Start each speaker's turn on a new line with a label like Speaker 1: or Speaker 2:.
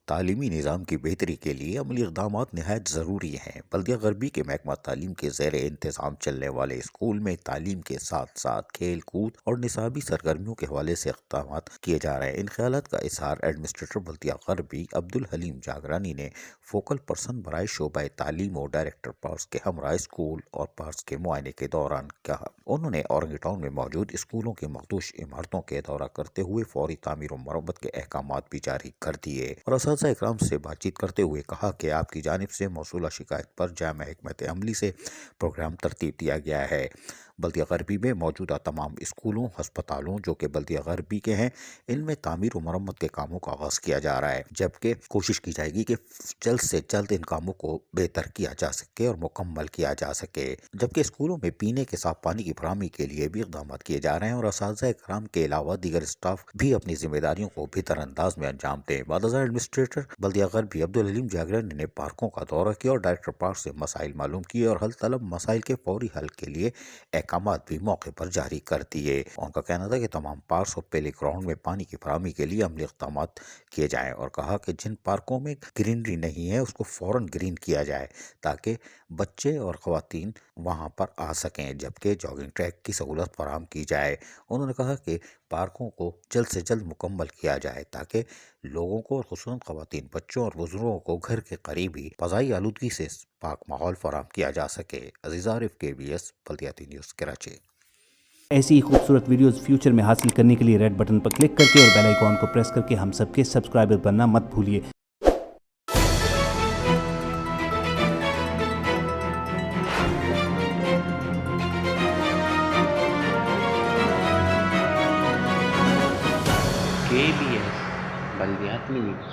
Speaker 1: تعلیمی نظام کی بہتری کے لیے عملی اقدامات نہایت ضروری ہیں۔ بلدیہ غربی کے محکمہ تعلیم کے زیر انتظام چلنے والے اسکول میں تعلیم کے ساتھ ساتھ کھیل کود اور نصابی سرگرمیوں کے حوالے سے اقدامات کیے جا رہے ہیں۔ ان خیالات کا اظہار ایڈمنسٹریٹر بلدیہ غربی عبدالحلیم جاگرانی نے فوکل پرسن برائے شعبہ تعلیم اور ڈائریکٹر پارکس کے ہمراہ اسکول اور پارکس کے معائنے کے دوران کہا۔ انہوں نے اورنگی ٹاؤن میں موجود اسکولوں کی مخدوش عمارتوں کے دورہ کرتے ہوئے فوری تعمیر و مرمت کے احکامات بھی جاری کر دیے اور اساتذہ اکرام سے بات چیت کرتے ہوئے کہا کہ آپ کی جانب سے موصولہ شکایت پر جامع حکمت عملی سے پروگرام ترتیب دیا گیا ہے۔ بلدیہ غربی میں موجودہ تمام اسکولوں ہسپتالوں جو کہ بلدیہ غربی کے ہیں ان میں تعمیر و مرمت کے کاموں کا آغاز کیا جا رہا ہے، جبکہ کوشش کی جائے گی کہ جلد سے جلد ان کاموں کو بہتر کیا جا سکے اور مکمل کیا جا سکے، جبکہ اسکولوں میں پینے کے صاف پانی کی فراہمی کے لیے بھی اقدامات کیے جا رہے ہیں اور اساتذہ کرام کے علاوہ دیگر اسٹاف بھی اپنی ذمہ داریوں کو بہتر انداز میں انجام دیں۔ بعد ازاں ایڈمنسٹریٹر بلدیہ غربی عبدالحلیم جاگرانی نے پارکوں کا دورہ کیا اور ڈائریکٹر پارک سے مسائل معلوم کیے اور حل طلب مسائل کے فوری حل کے لیے احکامات بھی موقع پر جاری کر دیے۔ ان کا کہنا تھا کہ تمام پارکس اور پلے گراؤنڈ میں پانی کی فراہمی کے لیے عملی اقدامات کیے جائیں اور کہا کہ جن پارکوں میں گرینری نہیں ہے اس کو فوراً گرین کیا جائے تاکہ بچے اور خواتین وہاں پر آ سکیں، جبکہ جاگنگ ٹریک کی سہولت فراہم کی جائے۔ انہوں نے کہا کہ پارکوں کو جلد سے جلد مکمل کیا جائے تاکہ لوگوں کو خصوصاً خواتین، بچوں اور بزرگوں کو گھر کے قریب ہی فضائی آلودگی سے پاک ماحول فراہم کیا جا سکے۔ عزیز عارف، KBS بلدیاتی نیوز کراچی۔
Speaker 2: ایسی ہی خوبصورت ویڈیوز فیوچر میں حاصل کرنے کے لیے ریڈ بٹن پر کلک کر کے اور بیل آئیکن کو پریس کر کے ہم سب کے سبسکرائبر بننا مت بھولیے۔
Speaker 3: KBS بلدیاتی نیوز۔